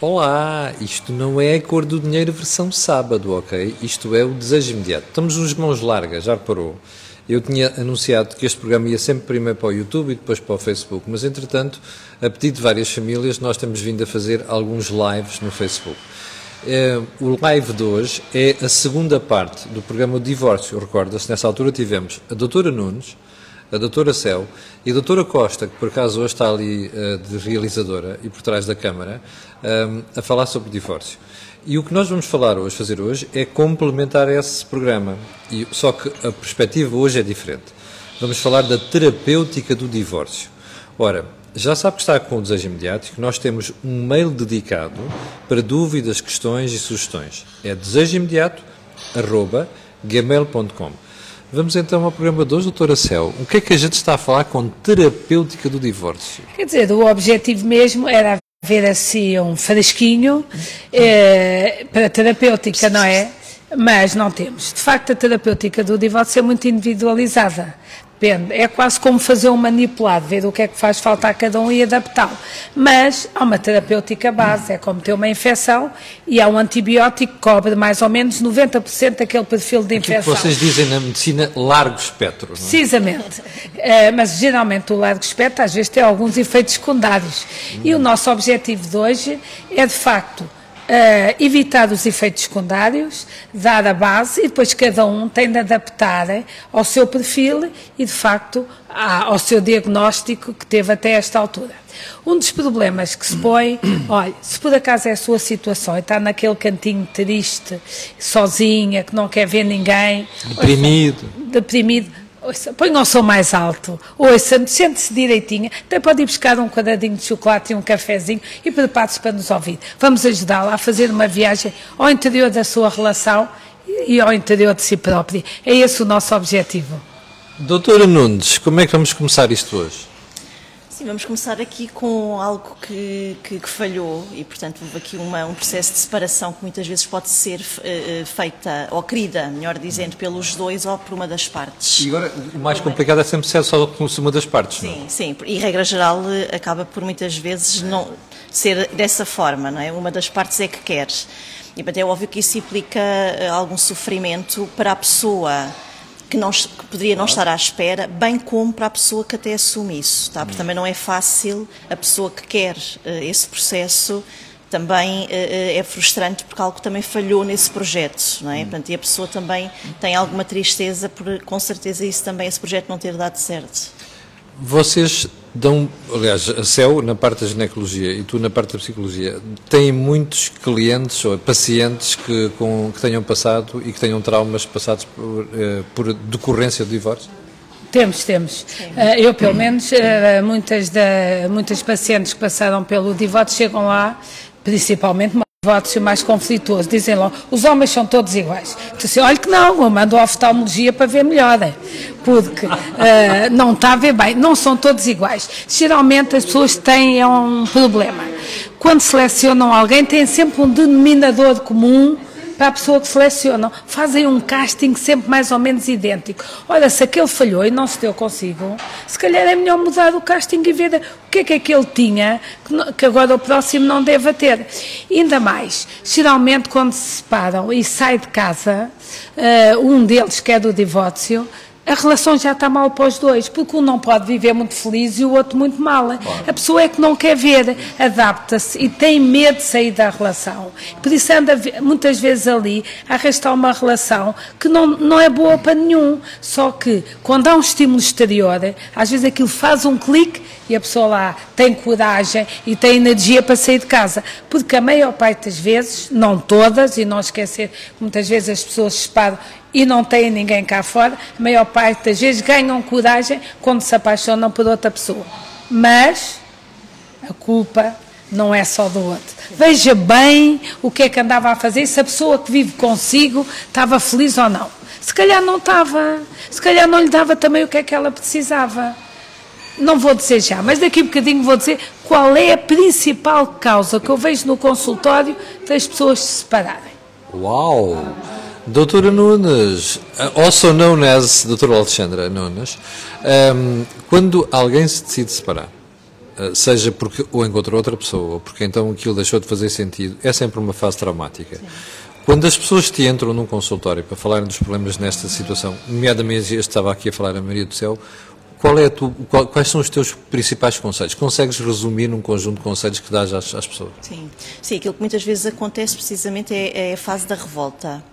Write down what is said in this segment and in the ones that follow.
Olá, isto não é a cor do dinheiro versão sábado, ok? Isto é o desejo imediato. Estamos uns mãos largas, já reparou? Eu tinha anunciado que este programa ia sempre primeiro para o YouTube e depois para o Facebook, mas entretanto, a pedido de várias famílias, nós temos vindo a fazer alguns lives no Facebook. O live de hoje é a segunda parte do programa O Divórcio. Recorda-se, nessa altura tivemos a doutora Nunes, a doutora Céu e a doutora Costa, que por acaso hoje está ali de realizadora e por trás da câmara, a falar sobre o divórcio. E o que nós vamos fazer hoje é complementar esse programa, só que a perspectiva hoje é diferente. Vamos falar da terapêutica do divórcio. Ora, já sabe que está com o desejo imediato e que nós temos um mail dedicado para dúvidas, questões e sugestões. É desejoimediato@gmail.com. Vamos então ao programa de hoje, doutora Céu. O que é que a gente está a falar com terapêutica do divórcio? Quer dizer, o objetivo mesmo era haver assim um fresquinho para a terapêutica, não é? Mas não temos. De facto, a terapêutica do divórcio é muito individualizada. Depende, é quase como fazer um manipulado, ver o que é que faz falta a cada um e adaptá-lo. Mas há uma terapêutica base, é como ter uma infecção e há um antibiótico que cobre mais ou menos 90% daquele perfil de infecção. O que vocês dizem na medicina, largo espectro, não é? Precisamente. Mas geralmente o largo espectro às vezes tem alguns efeitos secundários. E o nosso objetivo de hoje é de facto evitar os efeitos secundários, dar a base e depois cada um tem de adaptar ao seu perfil e, de facto, ao seu diagnóstico que teve até esta altura. Um dos problemas que se põe, olha, se por acaso é a sua situação e está naquele cantinho triste, sozinha, que não quer ver ninguém... Deprimido, ouça, põe o som mais alto, ouça, sente-se direitinho, até pode ir buscar um quadradinho de chocolate e um cafezinho e prepare-se para nos ouvir. Vamos ajudá-la a fazer uma viagem ao interior da sua relação e ao interior de si própria. É esse o nosso objetivo. Doutora Nunes, como é que vamos começar isto hoje? Sim, vamos começar aqui com algo que falhou e, portanto, houve aqui um processo de separação que muitas vezes pode ser feita, ou querida, melhor dizendo, pelos dois ou por uma das partes. E agora, o mais complicado é sempre ser só por uma das partes, não é? Sim, sim, e regra geral acaba por muitas vezes não ser dessa forma, não é? Uma das partes é que quer. E, portanto, é óbvio que isso implica algum sofrimento para a pessoa que poderia não estar à espera, bem como para a pessoa que até assume isso, tá? Porque também não é fácil, a pessoa que quer esse processo também é frustrante porque algo também falhou nesse projeto, não é? Portanto, e a pessoa também tem alguma tristeza por, com certeza, isso também, esse projeto não ter dado certo. Vocês dão, aliás, a Céu na parte da ginecologia e tu na parte da psicologia, têm muitos clientes ou pacientes que tenham passado e que tenham traumas passados por decorrência do divórcio? Temos. Eu, pelo menos, muitas pacientes que passaram pelo divórcio chegam lá, principalmente divórcio mais conflituoso, dizem logo, os homens são todos iguais. Então, assim, olha que não, eu mando a oftalmologia para ver melhor, porque não está a ver bem, não são todos iguais. Geralmente as pessoas têm um problema. Quando selecionam alguém, têm sempre um denominador comum para a pessoa que selecionam, fazem um casting sempre mais ou menos idêntico. Olha, se aquele falhou e não se deu consigo, se calhar é melhor mudar o casting e ver o que é que ele tinha, que agora o próximo não deve ter. E ainda mais, geralmente quando se separam e sai de casa, um deles quer o divórcio, a relação já está mal para os dois, porque um não pode viver muito feliz e o outro muito mal. Claro. A pessoa é que não quer ver, adapta-se e tem medo de sair da relação. Por isso anda muitas vezes ali a arrastar uma relação que não é boa para nenhum. Só que quando há um estímulo exterior, às vezes aquilo faz um clique e a pessoa lá tem coragem e tem energia para sair de casa. Porque a maior parte das vezes, não todas, e não esquecer, muitas vezes as pessoas se separam e não têm ninguém cá fora, a maior parte das vezes ganham coragem quando se apaixonam por outra pessoa. Mas a culpa não é só do outro. Veja bem o que é que andava a fazer, se a pessoa que vive consigo estava feliz ou não. Se calhar não estava, se calhar não lhe dava também o que é que ela precisava. Não vou dizer já, mas daqui a bocadinho vou dizer qual é a principal causa que eu vejo no consultório das pessoas se separarem. Uau! Doutora Nunes, also known as Doutora Alexandra Nunes, quando alguém se decide separar, seja porque ou encontrou outra pessoa, ou porque então aquilo deixou de fazer sentido, é sempre uma fase traumática. Sim. Quando as pessoas te entram num consultório para falarem dos problemas nesta situação, nomeadamente este estava aqui a falar a Maria do Céu, quais são os teus principais conselhos? Consegues resumir num conjunto de conselhos que dás às pessoas? Sim, aquilo que muitas vezes acontece precisamente é a fase da revolta.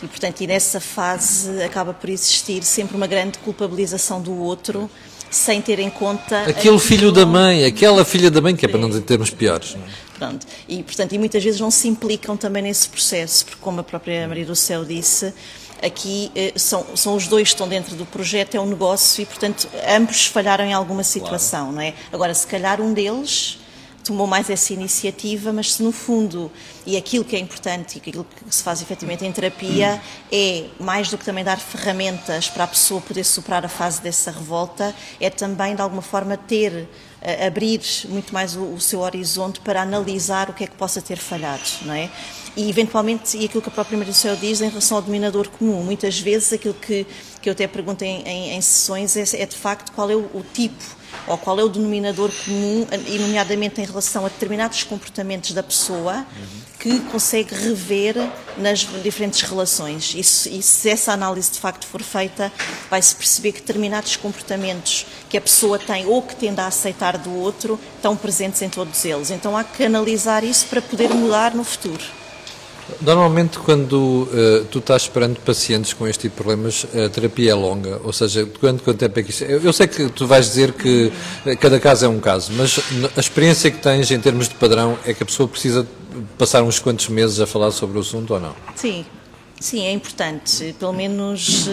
E, portanto, nessa fase acaba por existir sempre uma grande culpabilização do outro, sem ter em conta... Aquele filho da mãe, aquela filha da mãe, que é para não dizer termos piores. Não é? Pronto. E, portanto, e muitas vezes não se implicam também nesse processo, porque como a própria Maria do Céu disse... Aqui são os dois que estão dentro do projeto, é um negócio e, portanto, ambos falharam em alguma situação, claro. Não é? Agora, se calhar um deles tomou mais essa iniciativa, mas se no fundo, e aquilo que é importante e aquilo que se faz efetivamente em terapia, é mais do que também dar ferramentas para a pessoa poder superar a fase dessa revolta, é também de alguma forma abrir muito mais o seu horizonte para analisar o que é que possa ter falhado, não é? E eventualmente, e aquilo que a própria Maria do Céu diz em relação ao denominador comum, muitas vezes aquilo que eu até pergunto em sessões é de facto qual é o tipo ou qual é o denominador comum, e nomeadamente em relação a determinados comportamentos da pessoa que consegue rever nas diferentes relações. E se essa análise de facto for feita, vai-se perceber que determinados comportamentos que a pessoa tem ou que tende a aceitar do outro estão presentes em todos eles. Então há que analisar isso para poder mudar no futuro. Normalmente, quando tu estás esperando pacientes com este tipo de problemas, a terapia é longa, ou seja, quanto tempo é que isso... Eu sei que tu vais dizer que cada caso é um caso, mas a experiência que tens em termos de padrão é que a pessoa precisa passar uns quantos meses a falar sobre o assunto ou não? Sim, é importante. Pelo menos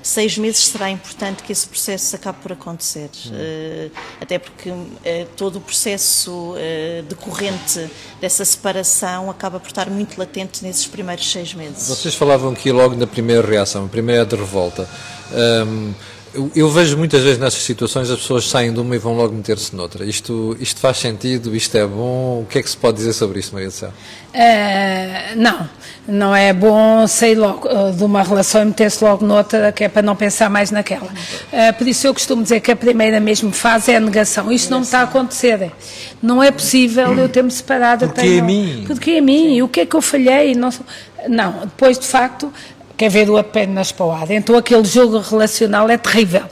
6 meses será importante que esse processo acabe por acontecer. Até porque todo o processo decorrente dessa separação acaba por estar muito latente nesses primeiros 6 meses. Vocês falavam aqui logo na primeira reação, a primeira é de revolta. Eu vejo muitas vezes nessas situações as pessoas saem de uma e vão logo meter-se noutra. Isto faz sentido? Isto é bom? O que é que se pode dizer sobre isto, Maria do Céu? Não é bom sair logo de uma relação e meter-se logo noutra, que é para não pensar mais naquela. Por isso eu costumo dizer que a primeira mesmo fase é a negação. Isto não me está a acontecer. Não é possível eu ter-me separado. Porque é a mim? Porque é a mim. O que é que eu falhei? Não, depois de facto... quer ver o apenas para o ar. Então aquele jogo relacional é terrível.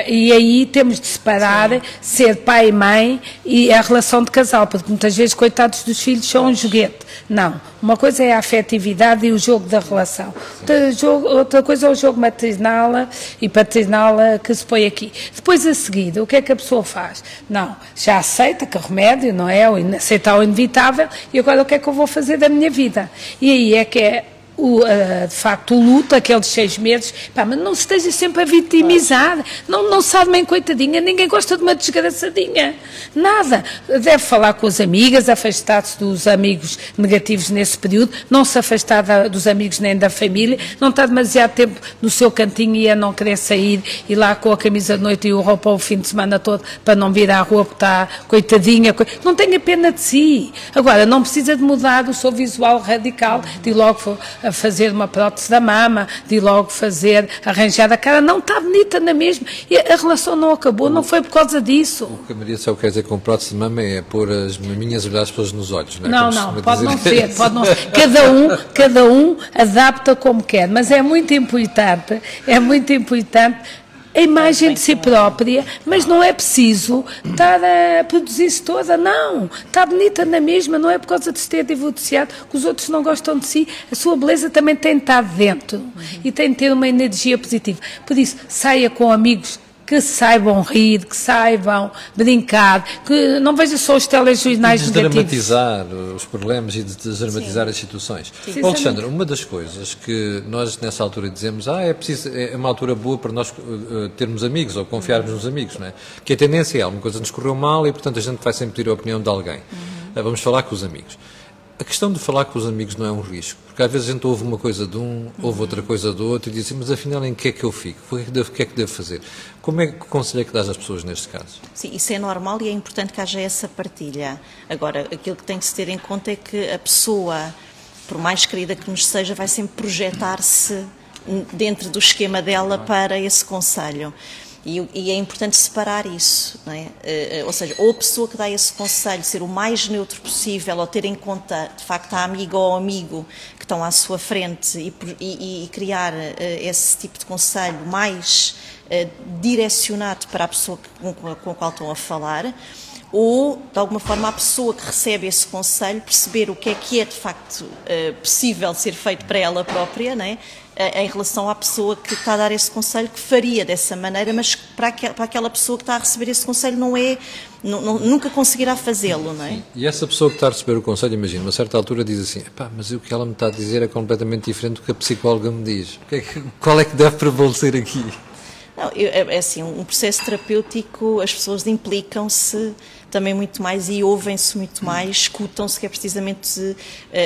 E aí temos de separar ser pai e mãe e a relação de casal, porque muitas vezes, coitados dos filhos, são um joguete. Não. Uma coisa é a afetividade e o jogo da relação. Outra coisa é o jogo maternal e paternal que se põe aqui. Depois, a seguir, o que é que a pessoa faz? Não, já aceita que remédio, não é? Aceitar o inevitável, e agora o que é que eu vou fazer da minha vida? E aí é que é de facto o luto, aqueles 6 meses, mas não se esteja sempre a vitimizar, não sabe bem, coitadinha, ninguém gosta de uma desgraçadinha, nada, deve falar com as amigas, afastar-se dos amigos negativos nesse período, não se afastar dos amigos nem da família, não estar demasiado tempo no seu cantinho e a não querer sair e lá com a camisa de noite e o roupa o fim de semana todo para não vir à rua porque está coitadinha, não tenha pena de si. Agora, não precisa de mudar o seu visual radical, de logo a fazer uma prótese da mama, de logo arranjar a cara, não está bonita na mesma, e a relação não acabou, não foi por causa disso. O que a Maria só quer dizer com prótese de mama é pôr as maminhas, olhar as pessoas nos olhos, não é? Não, pode não ser, cada um adapta como quer, mas é muito importante a imagem de si própria, mas não é preciso estar a produzir-se toda, não. Está bonita na mesma, não é por causa de se ter divorciado que os outros não gostam de si. A sua beleza também tem de estar dentro e tem de ter uma energia positiva. Por isso, saia com amigos que saibam rir, que saibam brincar, que não veja só os telejornais negativos. Desdramatizar os problemas e desdramatizar as situações. Alexandra, uma das coisas que nós nessa altura dizemos, é uma altura boa para nós termos amigos ou confiarmos nos amigos, não é? Que a tendência é alguma coisa nos correu mal e, portanto, a gente vai sempre pedir a opinião de alguém. Vamos falar com os amigos. A questão de falar com os amigos não é um risco, porque às vezes a gente ouve uma coisa de um, ouve outra coisa do outro e diz assim, mas afinal em que é que eu fico? O que é que devo fazer? Que conselho é que dás às pessoas neste caso? Sim, isso é normal e é importante que haja essa partilha. Agora, aquilo que tem que se ter em conta é que a pessoa, por mais querida que nos seja, vai sempre projetar-se dentro do esquema dela para esse conselho. E é importante separar isso, não é? Ou seja, ou a pessoa que dá esse conselho ser o mais neutro possível, ou ter em conta, de facto, a amiga ou amigo que estão à sua frente e criar esse tipo de conselho mais direcionado para a pessoa com a qual estão a falar, ou, de alguma forma, a pessoa que recebe esse conselho perceber o que é de facto possível ser feito para ela própria, não é? Em relação à pessoa que está a dar esse conselho, que faria dessa maneira, mas para aquela pessoa que está a receber esse conselho nunca conseguirá fazê-lo, não é? E essa pessoa que está a receber o conselho, imagina, a uma certa altura diz assim, mas o que ela me está a dizer é completamente diferente do que a psicóloga me diz. Qual é que deve prevalecer aqui? Não, é assim, um processo terapêutico, as pessoas implicam-se também muito mais e ouvem-se muito mais, escutam-se, que é precisamente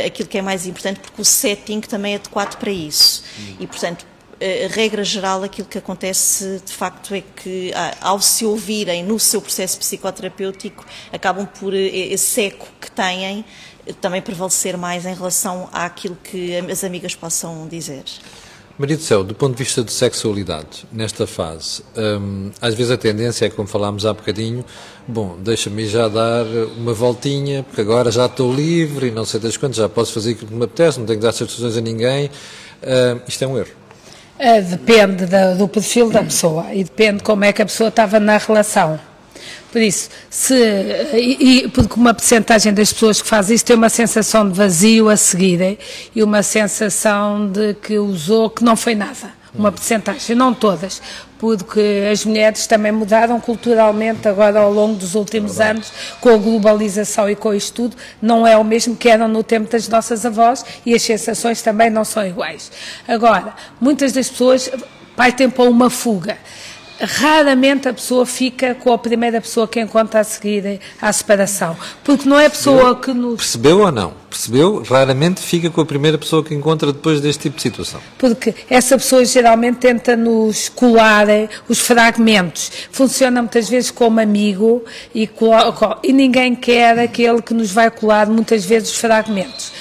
aquilo que é mais importante, porque o setting também é adequado para isso. E, portanto, a regra geral, aquilo que acontece de facto é que, ao se ouvirem no seu processo psicoterapêutico, acabam por esse eco que têm também prevalecer mais em relação àquilo que as amigas possam dizer. Maria do Céu, do ponto de vista de sexualidade, nesta fase, às vezes a tendência é, como falámos há bocadinho, deixa-me já dar uma voltinha, porque agora já estou livre e não sei das quantas, já posso fazer aquilo que me apetece, não tenho que dar satisfações a ninguém. Isto é um erro. Depende do perfil da pessoa e depende como é que a pessoa estava na relação. Por isso, porque uma percentagem das pessoas que faz isso tem uma sensação de vazio a seguir e uma sensação de que usou que não foi nada. Uma percentagem, não todas, porque as mulheres também mudaram culturalmente agora ao longo dos últimos anos, com a globalização e com isto tudo, não é o mesmo que eram no tempo das nossas avós e as sensações também não são iguais. Agora, muitas das pessoas partem para uma fuga. Raramente a pessoa fica com a primeira pessoa que encontra a seguir à separação, porque não é a pessoa que nos... Percebeu ou não? Percebeu? Raramente fica com a primeira pessoa que encontra depois deste tipo de situação. Porque essa pessoa geralmente tenta nos colar os fragmentos. Funciona muitas vezes como amigo e ninguém quer aquele que nos vai colar muitas vezes os fragmentos.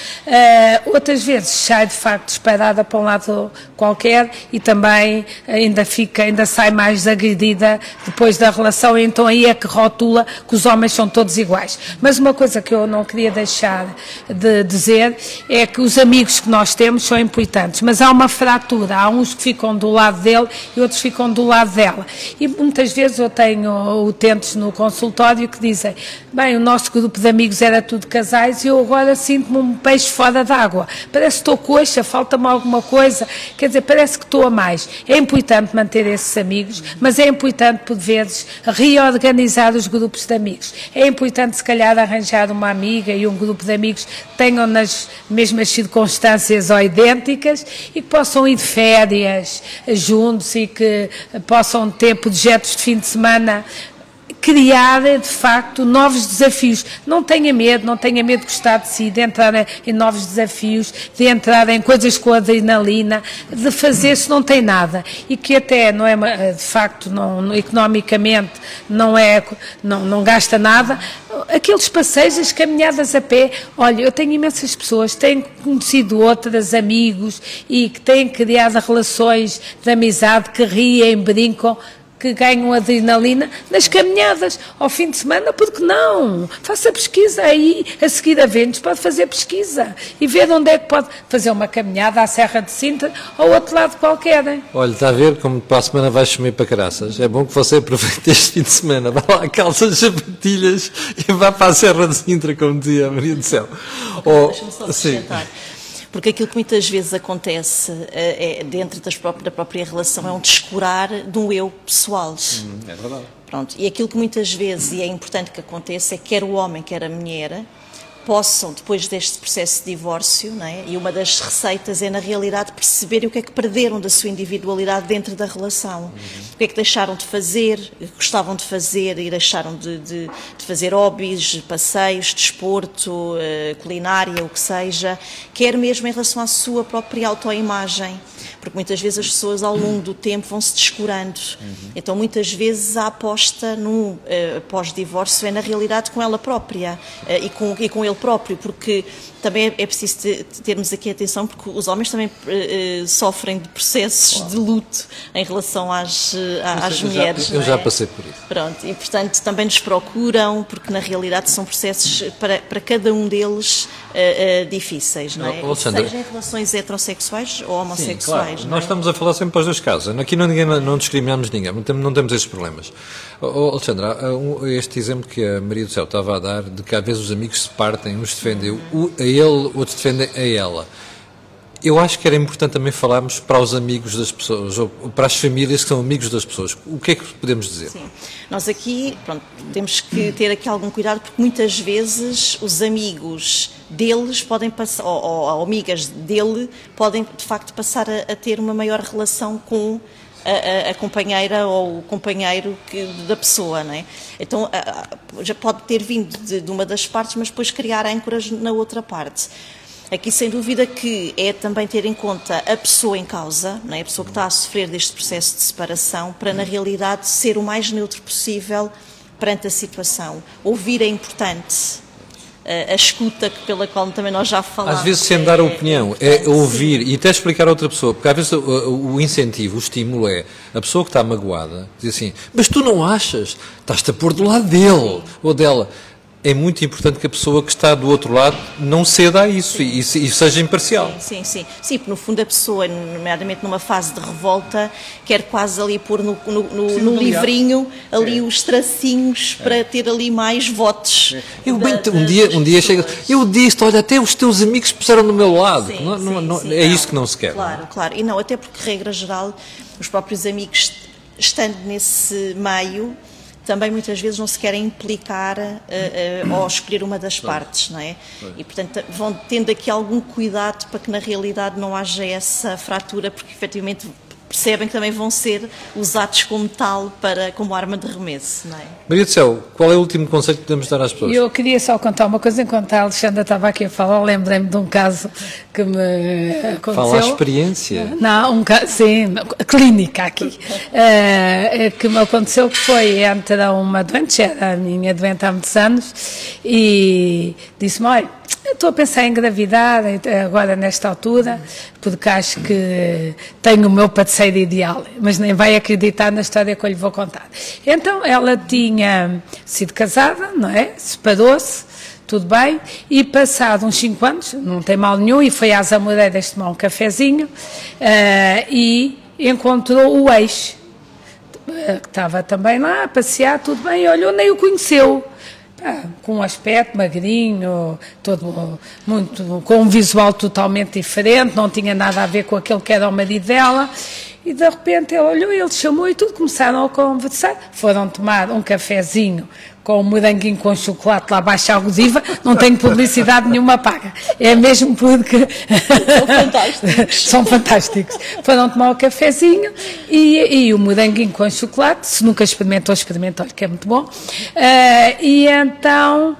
Outras vezes sai de facto disparada para um lado qualquer e também ainda sai mais agredida depois da relação, e então aí é que rotula que os homens são todos iguais. Mas uma coisa que eu não queria deixar de dizer é que os amigos que nós temos são importantes, mas há uma fratura, há uns que ficam do lado dele e outros ficam do lado dela. E muitas vezes eu tenho utentes no consultório que dizem, o nosso grupo de amigos era tudo casais e eu agora sinto-me um peixe fora d'água. Parece que estou coxa, falta-me alguma coisa, quer dizer, parece que estou a mais. É importante manter esses amigos, mas é importante, por vezes, reorganizar os grupos de amigos. É importante, se calhar, arranjar uma amiga e um grupo de amigos que tenham nas mesmas circunstâncias ou idênticas e que possam ir de férias juntos e que possam ter projetos de fim de semana, criar, de facto, novos desafios. Não tenha medo de gostar de si, de entrar em novos desafios, de entrar em coisas com adrenalina, de fazer se não tem nada. E que até, não é, de facto, economicamente, não gasta nada. Aqueles passeios, as caminhadas a pé. Olha, eu tenho imensas pessoas, tenho conhecido outras, amigos, e que têm criado relações de amizade, que riem, brincam, que ganham adrenalina nas caminhadas ao fim de semana, porque não? Faça pesquisa aí, a seguir a eventos, pode fazer pesquisa e ver onde é que pode fazer uma caminhada à Serra de Sintra ou outro lado qualquer. Hein? Olha, está a ver como para a semana vais sumir para caraças. É bom que você aproveite este fim de semana, vá lá, calça as sapatilhas e vá para a Serra de Sintra, como dizia a Maria do Céu. Deixa-me só acrescentar. Porque aquilo que muitas vezes acontece dentro da própria relação é um descurar de um eu pessoal. É verdade. Pronto. E aquilo que muitas vezes, e é importante que aconteça, é que quer o homem, quer a mulher, possam, depois deste processo de divórcio, não é? E uma das receitas é, na realidade, perceberem o que é que perderam da sua individualidade dentro da relação. O que é que deixaram de fazer, gostavam de fazer e deixaram de fazer hobbies, passeios, desporto, culinária, o que seja, quer mesmo em relação à sua própria autoimagem. porque muitas vezes as pessoas ao longo do tempo vão se descurando. Então muitas vezes a aposta no pós-divórcio é na realidade com ela própria e com ele próprio, porque também é preciso termos aqui atenção, porque os homens também sofrem de processos de luto em relação às mulheres. Eu já passei por isso. Pronto, e portanto também nos procuram, porque na realidade são processos para cada um deles difíceis, não é? Seja em relações heterossexuais ou homossexuais. Sim, claro. Nós estamos a falar sempre para os dois casos. Aqui não discriminamos ninguém, não temos esses problemas. Alexandra, este exemplo que a Maria do Céu estava a dar, de que às vezes os amigos se partem, uns defendem a ele, outros defendem a ela. Eu acho que era importante também falarmos para os amigos das pessoas, ou para as famílias que são amigos das pessoas. O que é que podemos dizer? Sim. Nós aqui, temos que ter aqui algum cuidado, porque muitas vezes os amigos deles podem passar, ou amigas dele, podem de facto passar a ter uma maior relação com a companheira ou o companheiro da pessoa, não é? Então já pode ter vindo de uma das partes, mas depois criar âncoras na outra parte. Aqui, sem dúvida, que é também ter em conta a pessoa em causa, não é? A pessoa que está a sofrer deste processo de separação, para, na realidade, ser o mais neutro possível perante a situação. Ouvir é importante. A escuta pela qual também nós já falámos. Às vezes, sem dar a opinião, é ouvir e até explicar a outra pessoa, porque às vezes o incentivo, o estímulo é a pessoa que está magoada, diz assim, mas tu não achas, estás-te a pôr do lado dele ou dela. É muito importante que a pessoa que está do outro lado não ceda a isso e seja imparcial. Sim, porque no fundo a pessoa, nomeadamente numa fase de revolta, quer quase ali pôr no livrinho ali os tracinhos para ter ali mais votos. Um dia chega, eu disse, olha, até os teus amigos puseram do meu lado. É isso que não se quer. Claro. E não, até porque, regra geral, os próprios amigos, estando nesse meio, também muitas vezes não se querem implicar ou escolher uma das partes, não é? E, portanto, vão tendo aqui algum cuidado para que, na realidade, não haja essa fratura, porque, efetivamente, percebem que também vão ser usados como tal, como arma de arremesso, não é? Maria do Céu, qual é o último conselho que podemos dar às pessoas? Eu queria só contar uma coisa, enquanto a Alexandra estava aqui a falar, lembrei-me de um caso que me aconteceu. Fala a experiência. Não, um caso, sim, clínica aqui, que me aconteceu, que foi entre uma doente, era a minha doente há muitos anos, e disse-me, olha, eu estou a pensar em engravidar agora nesta altura, porque acho que tenho o meu parceiro ideal, mas nem vai acreditar na história que eu lhe vou contar. Então ela tinha sido casada, não é? Separou-se, tudo bem, e passado uns 5 anos, não tem mal nenhum, e foi às Amoreiras tomar um cafezinho, e encontrou o ex, que estava também lá a passear, tudo bem, e olhou, nem o conheceu. Com um aspecto magrinho, todo muito, com um visual totalmente diferente, não tinha nada a ver com aquele que era o marido dela, e de repente ele olhou, ele chamou e tudo, começaram a conversar, foram tomar um cafezinho com um moranguinho com chocolate lá abaixo à Godiva, não tenho publicidade nenhuma paga, é mesmo porque são fantásticos. São fantásticos. Foram tomar um cafezinho e o moranguinho com chocolate, se nunca experimentou, que é muito bom, e então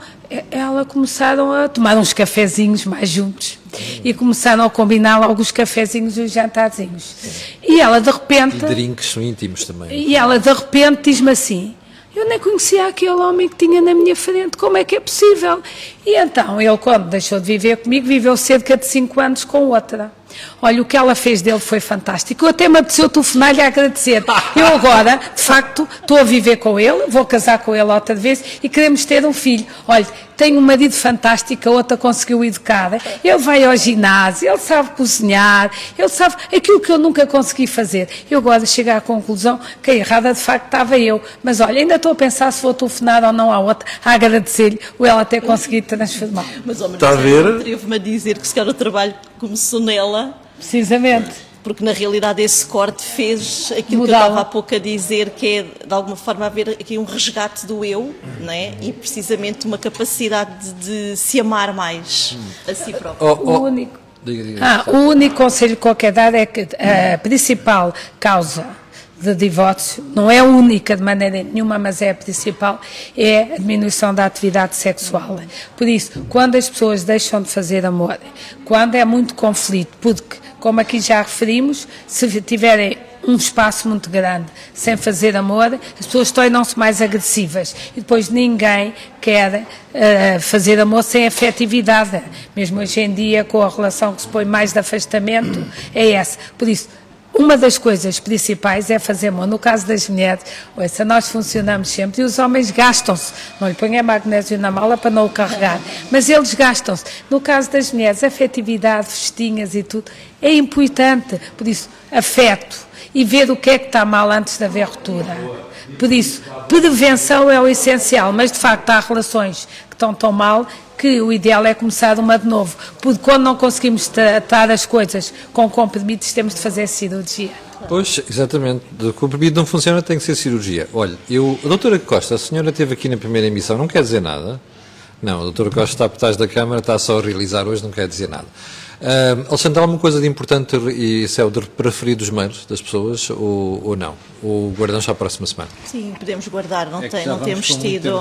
ela começaram a tomar uns cafezinhos mais juntos e começaram a combinar logo os cafezinhos e os jantarzinhos. E ela de repente... E drinks são íntimos também. E ela de repente diz-me assim, eu nem conhecia aquele homem que tinha na minha frente, como é que é possível? E então, ele quando deixou de viver comigo, viveu cerca de 5 anos com outra. Olha, o que ela fez dele foi fantástico. Eu até me apeteceu telefonar-lhe a agradecer. Eu agora, de facto, estou a viver com ele, vou casar com ele outra vez e queremos ter um filho. Olha, tenho um marido fantástico, a outra conseguiu educar. Ele vai ao ginásio, ele sabe cozinhar, ele sabe aquilo que eu nunca consegui fazer. Eu agora chego à conclusão que a errada, de facto, estava eu. Mas olha, ainda estou a pensar se vou telefonar ou não à outra, a agradecer-lhe ou ela ter conseguido transformar. Mas, está a ver? Atrevo-me a dizer que se calhar o trabalho começou nela. Precisamente. Porque na realidade esse corte fez aquilo que eu estava há pouco a dizer, que é de alguma forma haver aqui um resgate do eu, não é? E precisamente uma capacidade de se amar mais a si próprio. O único conselho que eu quero dar é que a principal causa de divórcio, não é a única de maneira nenhuma, mas é a principal, é a diminuição da atividade sexual. Por isso, quando as pessoas deixam de fazer amor, quando é muito conflito, porque como aqui já referimos, se tiverem um espaço muito grande sem fazer amor, as pessoas tornam-se mais agressivas e depois ninguém quer fazer amor sem afetividade. Mesmo hoje em dia, com a relação que se põe mais de afastamento, é essa. Por isso, uma das coisas principais é fazer amor. No caso das mulheres, ouça, nós funcionamos sempre e os homens gastam-se. Não lhe ponham magnésio na mala para não o carregar, mas eles gastam-se. No caso das mulheres, afetividade, festinhas e tudo, é importante. Por isso, afeto e ver o que é que está mal antes de haver ruptura. Por isso, prevenção é o essencial, mas de facto há relações que estão tão mal que o ideal é começar uma de novo, porque quando não conseguimos tratar as coisas com comprimidos, temos de fazer cirurgia. Pois, exatamente, o comprimido não funciona, tem que ser cirurgia. Olha, a doutora Costa, a senhora esteve aqui na primeira emissão, não quer dizer nada? Não, a doutora Costa está por trás da câmara, está só a realizar hoje, não quer dizer nada. Alexandre, há alguma coisa de importante e isso é o de preferir dos mails das pessoas ou não? Ou guardamos para a próxima semana? Sim, podemos guardar, não temos tido.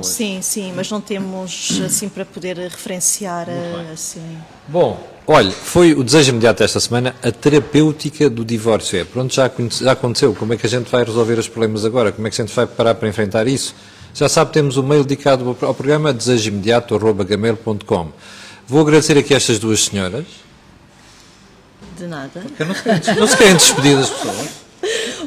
Sim, mas não temos assim para poder referenciar assim. Bom, olha, foi o desejo imediato desta semana, a terapêutica do divórcio. Pronto, já aconteceu. Como é que a gente vai resolver os problemas agora? Como é que a gente vai preparar para enfrentar isso? Já sabe, temos um mail dedicado ao programa desejoimediato@gmail.com. Vou agradecer aqui a estas duas senhoras. De nada. Porque não se querem despedir das pessoas.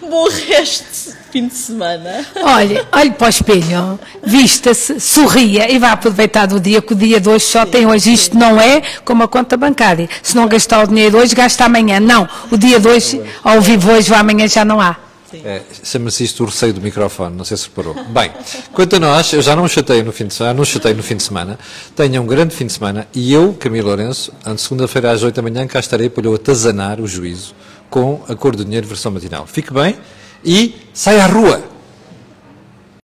Bom resto de fim de semana. Olhe para o espelho, vista-se, sorria e vá aproveitar do dia, que o dia de hoje só tem hoje. Isto não é como a conta bancária. Se não gastar o dinheiro hoje, gasta amanhã. Não, o dia de hoje, ao vivo hoje, amanhã já não há. Chama-se isto o receio do microfone, não sei se reparou. Bem, quanto a nós, eu já não chatei no fim de semana, tenham um grande fim de semana e eu, Camilo Lourenço, segunda-feira às 8 da manhã, cá estarei para lhe atazanar o juízo com a Cor do Dinheiro versão matinal. Fique bem e saia à rua!